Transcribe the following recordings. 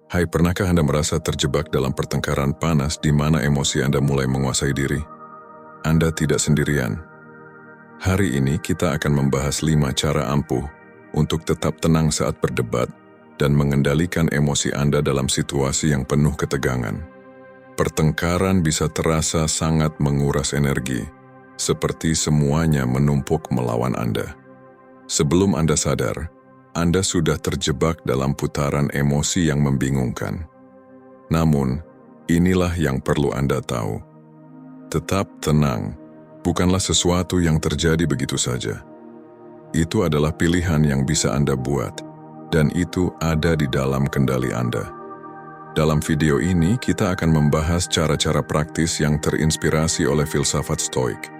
Hai, pernahkah Anda merasa terjebak dalam pertengkaran panas di mana emosi Anda mulai menguasai diri? Anda tidak sendirian. Hari ini kita akan membahas 5 cara ampuh untuk tetap tenang saat berdebat dan mengendalikan emosi Anda dalam situasi yang penuh ketegangan. Pertengkaran bisa terasa sangat menguras energi, seperti semuanya menumpuk melawan Anda. Sebelum Anda sadar, Anda sudah terjebak dalam putaran emosi yang membingungkan. Namun, inilah yang perlu Anda tahu. Tetap tenang, bukanlah sesuatu yang terjadi begitu saja. Itu adalah pilihan yang bisa Anda buat, dan itu ada di dalam kendali Anda. Dalam video ini, kita akan membahas cara-cara praktis yang terinspirasi oleh filsafat Stoik.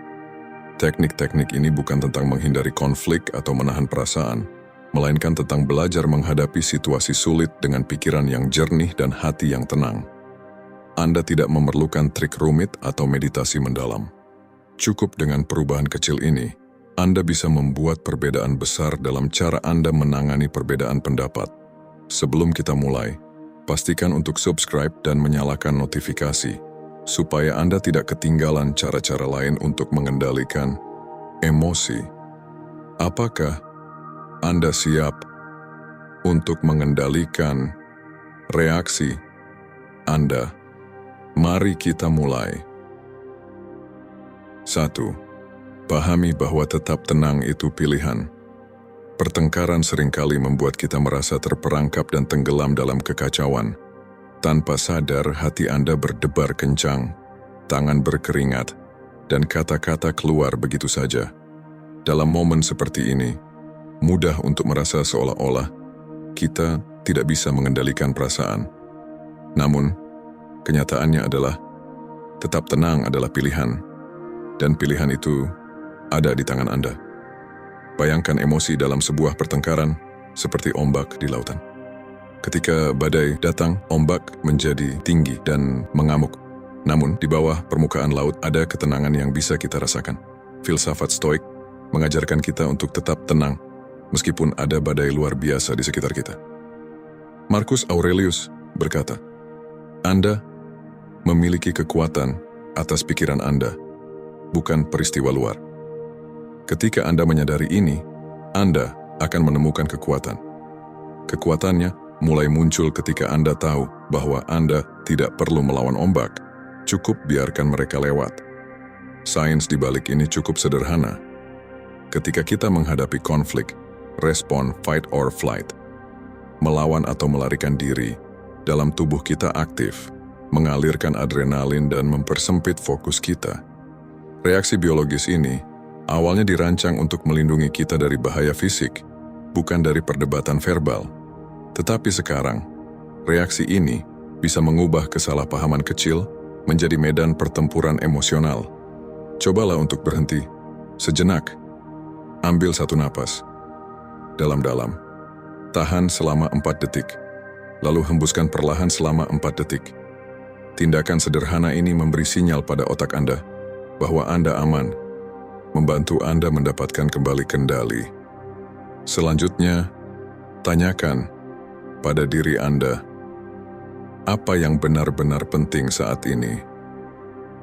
Teknik-teknik ini bukan tentang menghindari konflik atau menahan perasaan, melainkan tentang belajar menghadapi situasi sulit dengan pikiran yang jernih dan hati yang tenang. Anda tidak memerlukan trik rumit atau meditasi mendalam. Cukup dengan perubahan kecil ini, Anda bisa membuat perbedaan besar dalam cara Anda menangani perbedaan pendapat. Sebelum kita mulai, pastikan untuk subscribe dan menyalakan notifikasi, supaya Anda tidak ketinggalan cara-cara lain untuk mengendalikan emosi. Apakah Anda siap untuk mengendalikan reaksi Anda? Mari kita mulai. 1. Pahami bahwa tetap tenang itu pilihan. Pertengkaran seringkali membuat kita merasa terperangkap dan tenggelam dalam kekacauan. Tanpa sadar, hati Anda berdebar kencang, tangan berkeringat, dan kata-kata keluar begitu saja. Dalam momen seperti ini, mudah untuk merasa seolah-olah kita tidak bisa mengendalikan perasaan. Namun, kenyataannya adalah tetap tenang adalah pilihan, dan pilihan itu ada di tangan Anda. Bayangkan emosi dalam sebuah pertengkaran seperti ombak di lautan. Ketika badai datang, ombak menjadi tinggi dan mengamuk. Namun, di bawah permukaan laut ada ketenangan yang bisa kita rasakan. Filsafat Stoik mengajarkan kita untuk tetap tenang, meskipun ada badai luar biasa di sekitar kita. Marcus Aurelius berkata, Anda memiliki kekuatan atas pikiran Anda, bukan peristiwa luar. Ketika Anda menyadari ini, Anda akan menemukan kekuatan. Kekuatannya mulai muncul ketika Anda tahu bahwa Anda tidak perlu melawan ombak, cukup biarkan mereka lewat. Sains di balik ini cukup sederhana. Ketika kita menghadapi konflik, respon fight or flight, melawan atau melarikan diri, dalam tubuh kita aktif, mengalirkan adrenalin dan mempersempit fokus kita. Reaksi biologis ini awalnya dirancang untuk melindungi kita dari bahaya fisik, bukan dari perdebatan verbal. Tetapi sekarang, reaksi ini bisa mengubah kesalahpahaman kecil menjadi medan pertempuran emosional. Cobalah untuk berhenti sejenak. Ambil satu napas dalam-dalam. Tahan selama 4 detik. Lalu hembuskan perlahan selama 4 detik. Tindakan sederhana ini memberi sinyal pada otak Anda bahwa Anda aman, membantu Anda mendapatkan kembali kendali. Selanjutnya, tanyakan pada diri Anda, apa yang benar-benar penting saat ini?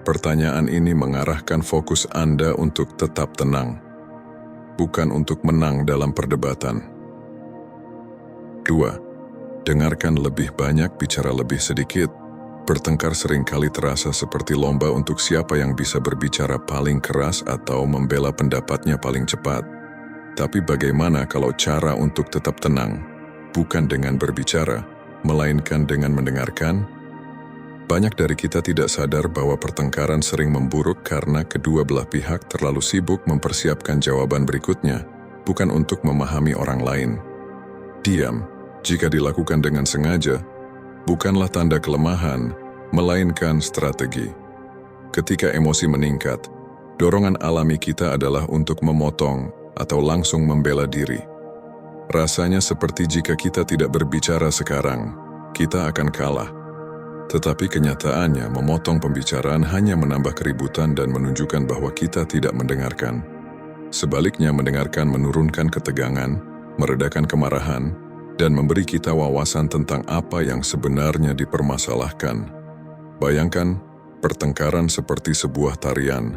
Pertanyaan ini mengarahkan fokus Anda untuk tetap tenang, bukan untuk menang dalam perdebatan. 2. Dengarkan lebih banyak, bicara lebih sedikit. Bertengkar seringkali terasa seperti lomba untuk siapa yang bisa berbicara paling keras atau membela pendapatnya paling cepat. Tapi bagaimana kalau cara untuk tetap tenang bukan dengan berbicara, melainkan dengan mendengarkan? Banyak dari kita tidak sadar bahwa pertengkaran sering memburuk karena kedua belah pihak terlalu sibuk mempersiapkan jawaban berikutnya, bukan untuk memahami orang lain. Diam, jika dilakukan dengan sengaja, bukanlah tanda kelemahan, melainkan strategi. Ketika emosi meningkat, dorongan alami kita adalah untuk memotong atau langsung membela diri. Rasanya seperti jika kita tidak berbicara sekarang, kita akan kalah. Tetapi kenyataannya, memotong pembicaraan hanya menambah keributan dan menunjukkan bahwa kita tidak mendengarkan. Sebaliknya, mendengarkan menurunkan ketegangan, meredakan kemarahan, dan memberi kita wawasan tentang apa yang sebenarnya dipermasalahkan. Bayangkan pertengkaran seperti sebuah tarian.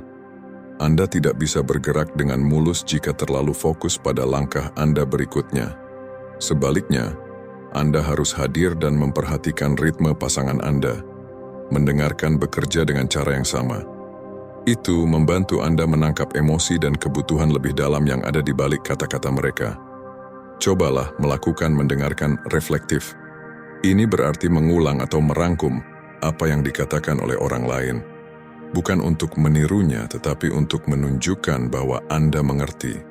Anda tidak bisa bergerak dengan mulus jika terlalu fokus pada langkah Anda berikutnya. Sebaliknya, Anda harus hadir dan memperhatikan ritme pasangan Anda, mendengarkan bekerja dengan cara yang sama. Itu membantu Anda menangkap emosi dan kebutuhan lebih dalam yang ada di balik kata-kata mereka. Cobalah melakukan mendengarkan reflektif. Ini berarti mengulang atau merangkum apa yang dikatakan oleh orang lain. Bukan untuk menirunya, tetapi untuk menunjukkan bahwa Anda mengerti.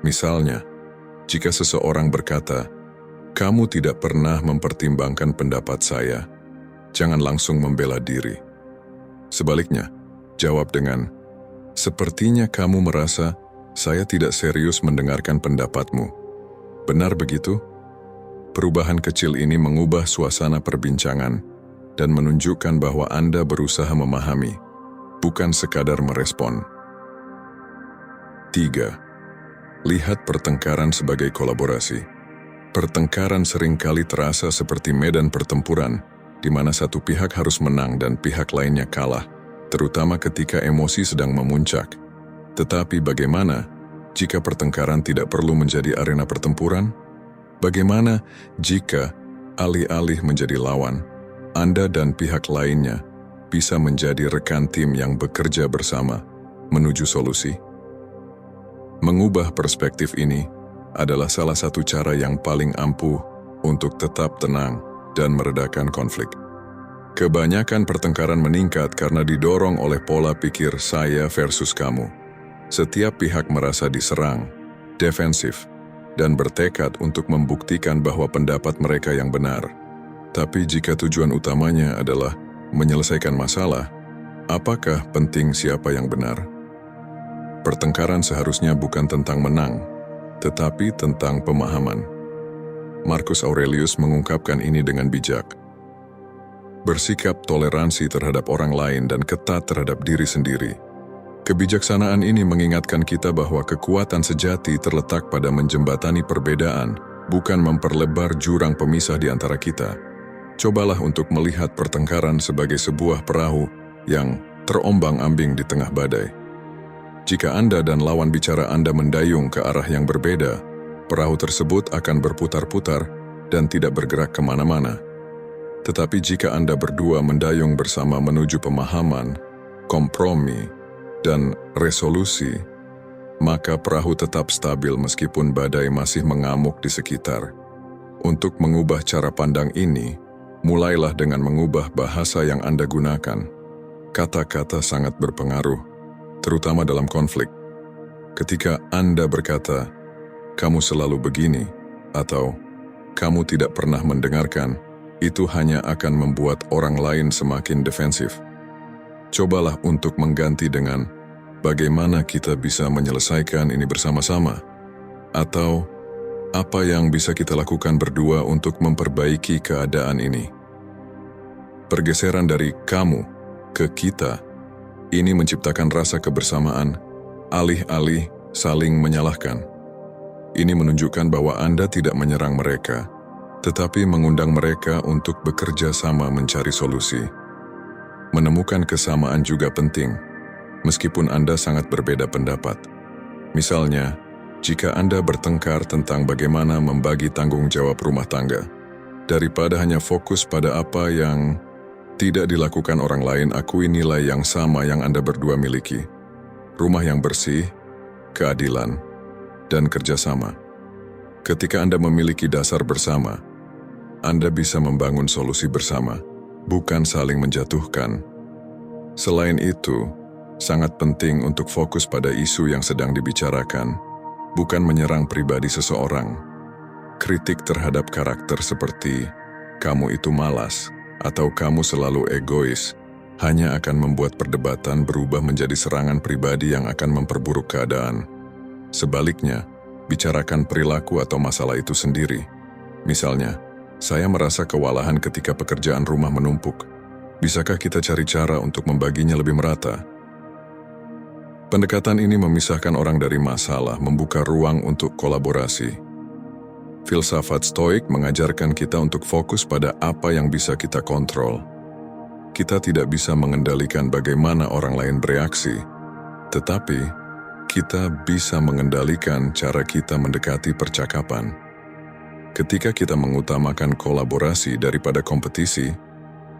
Misalnya, jika seseorang berkata, "Kamu tidak pernah mempertimbangkan pendapat saya," jangan langsung membela diri. Sebaliknya, jawab dengan, "Sepertinya kamu merasa saya tidak serius mendengarkan pendapatmu. Benar begitu?" Perubahan kecil ini mengubah suasana perbincangan dan menunjukkan bahwa Anda berusaha memahami, bukan sekadar merespon. 3. Lihat pertengkaran sebagai kolaborasi. Pertengkaran seringkali terasa seperti medan pertempuran, di mana satu pihak harus menang dan pihak lainnya kalah, terutama ketika emosi sedang memuncak. Tetapi bagaimana jika pertengkaran tidak perlu menjadi arena pertempuran? Bagaimana jika alih-alih menjadi lawan, Anda dan pihak lainnya bisa menjadi rekan tim yang bekerja bersama menuju solusi? Mengubah perspektif ini adalah salah satu cara yang paling ampuh untuk tetap tenang dan meredakan konflik. Kebanyakan pertengkaran meningkat karena didorong oleh pola pikir saya versus kamu. Setiap pihak merasa diserang, defensif, dan bertekad untuk membuktikan bahwa pendapat mereka yang benar. Tapi jika tujuan utamanya adalah menyelesaikan masalah, apakah penting siapa yang benar? Pertengkaran seharusnya bukan tentang menang, tetapi tentang pemahaman. Marcus Aurelius mengungkapkan ini dengan bijak. Bersikap toleransi terhadap orang lain dan ketat terhadap diri sendiri. Kebijaksanaan ini mengingatkan kita bahwa kekuatan sejati terletak pada menjembatani perbedaan, bukan memperlebar jurang pemisah di antara kita. Cobalah untuk melihat pertengkaran sebagai sebuah perahu yang terombang-ambing di tengah badai. Jika Anda dan lawan bicara Anda mendayung ke arah yang berbeda, perahu tersebut akan berputar-putar dan tidak bergerak kemana-mana. Tetapi jika Anda berdua mendayung bersama menuju pemahaman, kompromi, dan resolusi, maka perahu tetap stabil meskipun badai masih mengamuk di sekitar. Untuk mengubah cara pandang ini, mulailah dengan mengubah bahasa yang Anda gunakan. Kata-kata sangat berpengaruh, terutama dalam konflik. Ketika Anda berkata, "Kamu selalu begini," atau "Kamu tidak pernah mendengarkan," itu hanya akan membuat orang lain semakin defensif. Cobalah untuk mengganti dengan, "Bagaimana kita bisa menyelesaikan ini bersama-sama?" Atau, "Apa yang bisa kita lakukan berdua untuk memperbaiki keadaan ini?" Pergeseran dari kamu ke kita, ini menciptakan rasa kebersamaan, alih-alih saling menyalahkan. Ini menunjukkan bahwa Anda tidak menyerang mereka, tetapi mengundang mereka untuk bekerja sama mencari solusi. Menemukan kesamaan juga penting, meskipun Anda sangat berbeda pendapat. Misalnya, jika Anda bertengkar tentang bagaimana membagi tanggung jawab rumah tangga, daripada hanya fokus pada apa yang tidak dilakukan orang lain, akui nilai yang sama yang Anda berdua miliki. Rumah yang bersih, keadilan, dan kerjasama. Ketika Anda memiliki dasar bersama, Anda bisa membangun solusi bersama, bukan saling menjatuhkan. Selain itu, sangat penting untuk fokus pada isu yang sedang dibicarakan, bukan menyerang pribadi seseorang. Kritik terhadap karakter seperti, "Kamu itu malas," atau "Kamu selalu egois," hanya akan membuat perdebatan berubah menjadi serangan pribadi yang akan memperburuk keadaan. Sebaliknya, bicarakan perilaku atau masalah itu sendiri. Misalnya, "Saya merasa kewalahan ketika pekerjaan rumah menumpuk. Bisakah kita cari cara untuk membaginya lebih merata?" Pendekatan ini memisahkan orang dari masalah, membuka ruang untuk kolaborasi. Filsafat Stoik mengajarkan kita untuk fokus pada apa yang bisa kita kontrol. Kita tidak bisa mengendalikan bagaimana orang lain bereaksi, tetapi kita bisa mengendalikan cara kita mendekati percakapan. Ketika kita mengutamakan kolaborasi daripada kompetisi,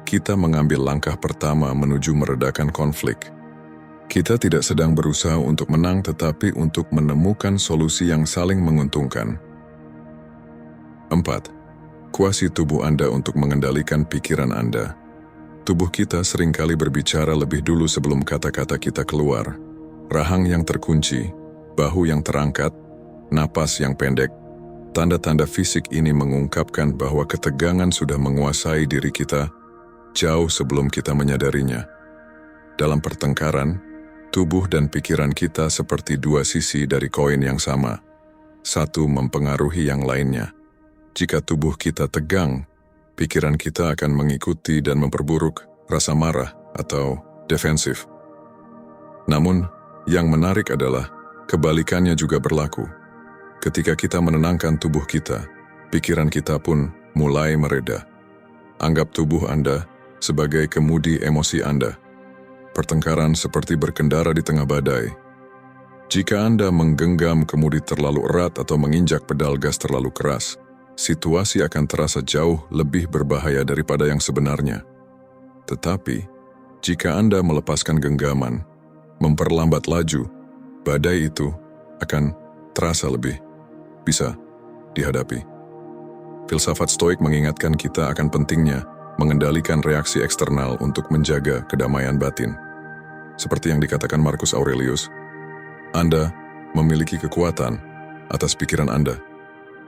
kita mengambil langkah pertama menuju meredakan konflik. Kita tidak sedang berusaha untuk menang, tetapi untuk menemukan solusi yang saling menguntungkan. 4. Kuasai tubuh Anda untuk mengendalikan pikiran Anda. Tubuh kita seringkali berbicara lebih dulu sebelum kata-kata kita keluar. Rahang yang terkunci, bahu yang terangkat, napas yang pendek. Tanda-tanda fisik ini mengungkapkan bahwa ketegangan sudah menguasai diri kita jauh sebelum kita menyadarinya. Dalam pertengkaran, tubuh dan pikiran kita seperti dua sisi dari koin yang sama. Satu mempengaruhi yang lainnya. Jika tubuh kita tegang, pikiran kita akan mengikuti dan memperburuk rasa marah atau defensif. Namun, yang menarik adalah kebalikannya juga berlaku. Ketika kita menenangkan tubuh kita, pikiran kita pun mulai mereda. Anggap tubuh Anda sebagai kemudi emosi Anda. Pertengkaran seperti berkendara di tengah badai. Jika Anda menggenggam kemudi terlalu erat atau menginjak pedal gas terlalu keras, situasi akan terasa jauh lebih berbahaya daripada yang sebenarnya. Tetapi, jika Anda melepaskan genggaman, memperlambat laju, badai itu akan terasa lebih bisa dihadapi. Filsafat Stoik mengingatkan kita akan pentingnya mengendalikan reaksi eksternal untuk menjaga kedamaian batin. Seperti yang dikatakan Marcus Aurelius, Anda memiliki kekuatan atas pikiran Anda,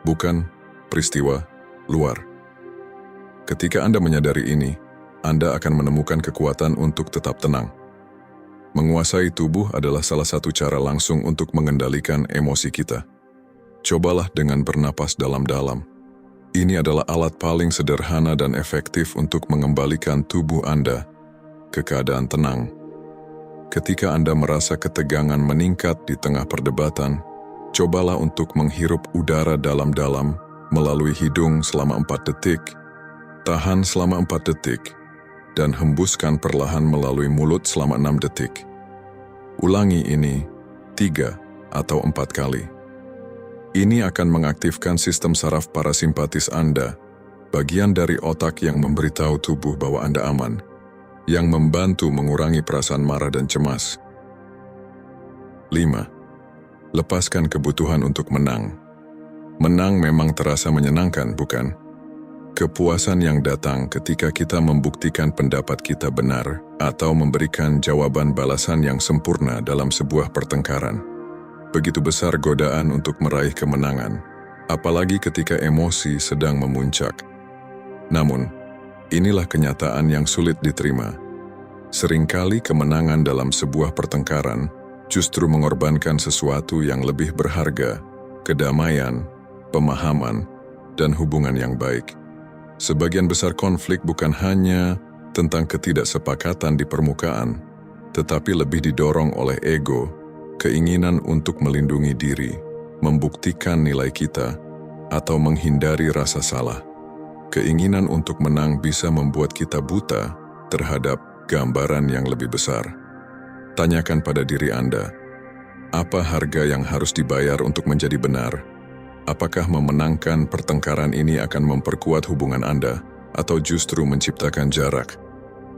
bukan peristiwa luar. Ketika Anda menyadari ini, Anda akan menemukan kekuatan untuk tetap tenang. Menguasai tubuh adalah salah satu cara langsung untuk mengendalikan emosi kita. Cobalah dengan bernapas dalam-dalam. Ini adalah alat paling sederhana dan efektif untuk mengembalikan tubuh Anda ke keadaan tenang. Ketika Anda merasa ketegangan meningkat di tengah perdebatan, cobalah untuk menghirup udara dalam-dalam melalui hidung selama 4 detik, tahan selama 4 detik, dan hembuskan perlahan melalui mulut selama 6 detik. Ulangi ini 3 atau 4 kali. Ini akan mengaktifkan sistem saraf parasimpatis Anda, bagian dari otak yang memberitahu tubuh bahwa Anda aman, yang membantu mengurangi perasaan marah dan cemas. 5. Lepaskan kebutuhan untuk menang. Menang memang terasa menyenangkan, bukan? Kepuasan yang datang ketika kita membuktikan pendapat kita benar atau memberikan jawaban balasan yang sempurna dalam sebuah pertengkaran. Begitu besar godaan untuk meraih kemenangan, apalagi ketika emosi sedang memuncak. Namun, inilah kenyataan yang sulit diterima. Seringkali kemenangan dalam sebuah pertengkaran justru mengorbankan sesuatu yang lebih berharga, kedamaian, pemahaman, dan hubungan yang baik. Sebagian besar konflik bukan hanya tentang ketidaksepakatan di permukaan, tetapi lebih didorong oleh ego, keinginan untuk melindungi diri, membuktikan nilai kita, atau menghindari rasa salah. Keinginan untuk menang bisa membuat kita buta terhadap gambaran yang lebih besar. Tanyakan pada diri Anda, apa harga yang harus dibayar untuk menjadi benar? Apakah memenangkan pertengkaran ini akan memperkuat hubungan Anda atau justru menciptakan jarak?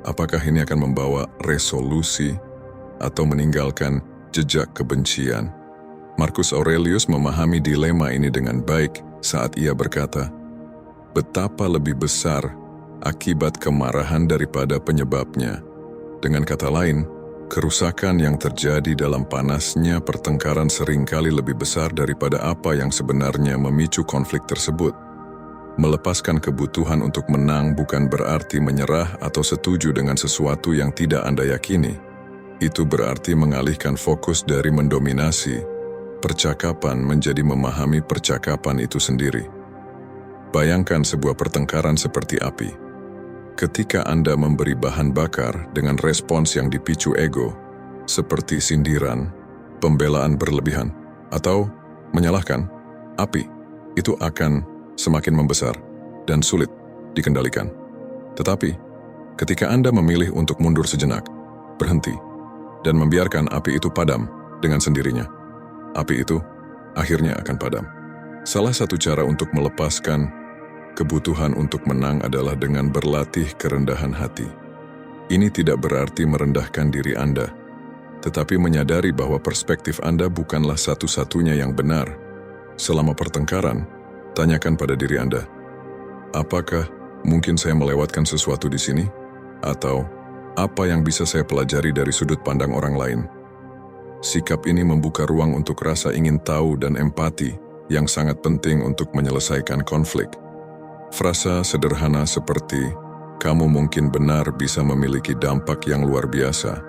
Apakah ini akan membawa resolusi atau meninggalkan jejak kebencian? Marcus Aurelius memahami dilema ini dengan baik saat ia berkata, betapa lebih besar akibat kemarahan daripada penyebabnya. Dengan kata lain, kerusakan yang terjadi dalam panasnya pertengkaran seringkali lebih besar daripada apa yang sebenarnya memicu konflik tersebut. Melepaskan kebutuhan untuk menang bukan berarti menyerah atau setuju dengan sesuatu yang tidak Anda yakini. Itu berarti mengalihkan fokus dari mendominasi percakapan menjadi memahami percakapan itu sendiri. Bayangkan sebuah pertengkaran seperti api. Ketika Anda memberi bahan bakar dengan respons yang dipicu ego, seperti sindiran, pembelaan berlebihan, atau menyalahkan, api itu akan semakin membesar dan sulit dikendalikan. Tetapi, ketika Anda memilih untuk mundur sejenak, berhenti, dan membiarkan api itu padam dengan sendirinya, api itu akhirnya akan padam. Salah satu cara untuk melepaskan kebutuhan untuk menang adalah dengan berlatih kerendahan hati. Ini tidak berarti merendahkan diri Anda, tetapi menyadari bahwa perspektif Anda bukanlah satu-satunya yang benar. Selama pertengkaran, tanyakan pada diri Anda, apakah mungkin saya melewatkan sesuatu di sini? Atau apa yang bisa saya pelajari dari sudut pandang orang lain? Sikap ini membuka ruang untuk rasa ingin tahu dan empati yang sangat penting untuk menyelesaikan konflik. Frasa sederhana seperti, kamu mungkin benar bisa memiliki dampak yang luar biasa.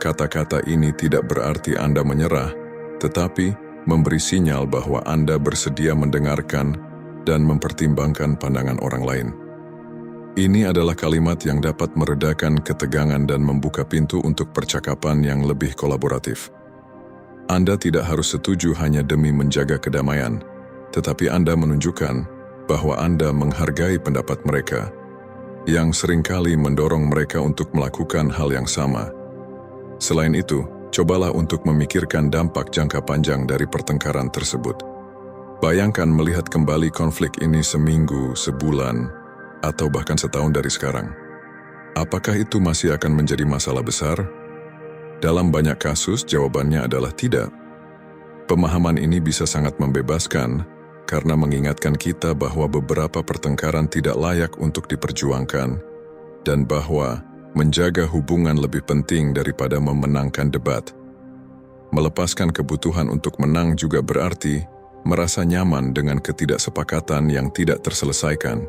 Kata-kata ini tidak berarti Anda menyerah, tetapi memberi sinyal bahwa Anda bersedia mendengarkan dan mempertimbangkan pandangan orang lain. Ini adalah kalimat yang dapat meredakan ketegangan dan membuka pintu untuk percakapan yang lebih kolaboratif. Anda tidak harus setuju hanya demi menjaga kedamaian, tetapi Anda menunjukkan bahwa Anda menghargai pendapat mereka, yang seringkali mendorong mereka untuk melakukan hal yang sama. Selain itu, cobalah untuk memikirkan dampak jangka panjang dari pertengkaran tersebut. Bayangkan melihat kembali konflik ini seminggu, sebulan, atau bahkan setahun dari sekarang. Apakah itu masih akan menjadi masalah besar? Dalam banyak kasus, jawabannya adalah tidak. Pemahaman ini bisa sangat membebaskan karena mengingatkan kita bahwa beberapa pertengkaran tidak layak untuk diperjuangkan dan bahwa menjaga hubungan lebih penting daripada memenangkan debat. Melepaskan kebutuhan untuk menang juga berarti merasa nyaman dengan ketidaksepakatan yang tidak terselesaikan.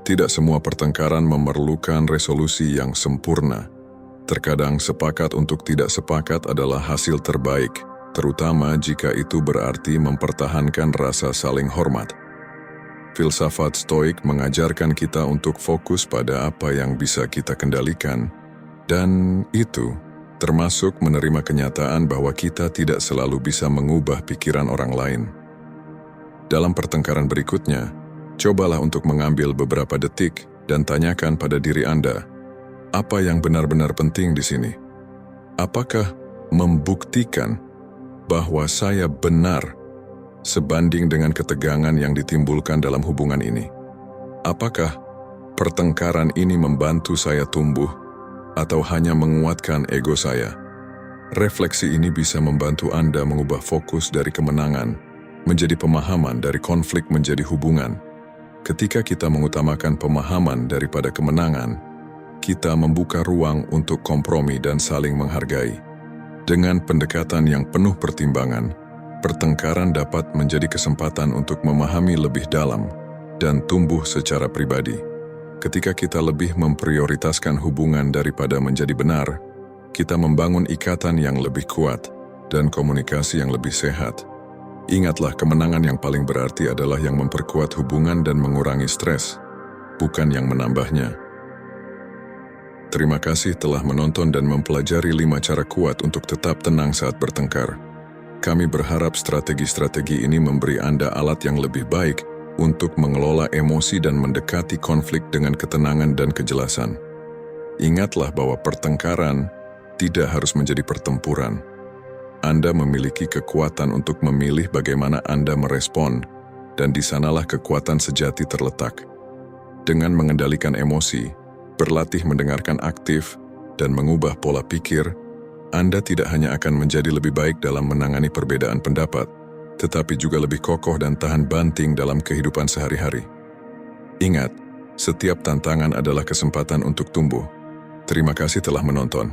Tidak semua pertengkaran memerlukan resolusi yang sempurna. Terkadang sepakat untuk tidak sepakat adalah hasil terbaik, terutama jika itu berarti mempertahankan rasa saling hormat. Filsafat Stoik mengajarkan kita untuk fokus pada apa yang bisa kita kendalikan, dan itu termasuk menerima kenyataan bahwa kita tidak selalu bisa mengubah pikiran orang lain. Dalam pertengkaran berikutnya, cobalah untuk mengambil beberapa detik dan tanyakan pada diri Anda, apa yang benar-benar penting di sini? Apakah membuktikan bahwa saya benar sebanding dengan ketegangan yang ditimbulkan dalam hubungan ini? Apakah pertengkaran ini membantu saya tumbuh atau hanya menguatkan ego saya? Refleksi ini bisa membantu Anda mengubah fokus dari kemenangan menjadi pemahaman, dari konflik menjadi hubungan. Ketika kita mengutamakan pemahaman daripada kemenangan, kita membuka ruang untuk kompromi dan saling menghargai. Dengan pendekatan yang penuh pertimbangan, pertengkaran dapat menjadi kesempatan untuk memahami lebih dalam dan tumbuh secara pribadi. Ketika kita lebih memprioritaskan hubungan daripada menjadi benar, kita membangun ikatan yang lebih kuat dan komunikasi yang lebih sehat. Ingatlah, kemenangan yang paling berarti adalah yang memperkuat hubungan dan mengurangi stres, bukan yang menambahnya. Terima kasih telah menonton dan mempelajari 5 cara kuat untuk tetap tenang saat bertengkar. Kami berharap strategi-strategi ini memberi Anda alat yang lebih baik untuk mengelola emosi dan mendekati konflik dengan ketenangan dan kejelasan. Ingatlah bahwa pertengkaran tidak harus menjadi pertempuran. Anda memiliki kekuatan untuk memilih bagaimana Anda merespon, dan di sanalah kekuatan sejati terletak. Dengan mengendalikan emosi, berlatih mendengarkan aktif, dan mengubah pola pikir, Anda tidak hanya akan menjadi lebih baik dalam menangani perbedaan pendapat, tetapi juga lebih kokoh dan tahan banting dalam kehidupan sehari-hari. Ingat, setiap tantangan adalah kesempatan untuk tumbuh. Terima kasih telah menonton.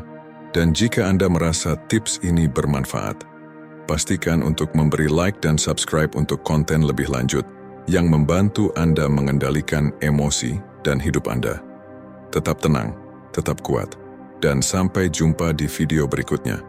Dan jika Anda merasa tips ini bermanfaat, pastikan untuk memberi like dan subscribe untuk konten lebih lanjut yang membantu Anda mengendalikan emosi dan hidup Anda. Tetap tenang, tetap kuat, dan sampai jumpa di video berikutnya.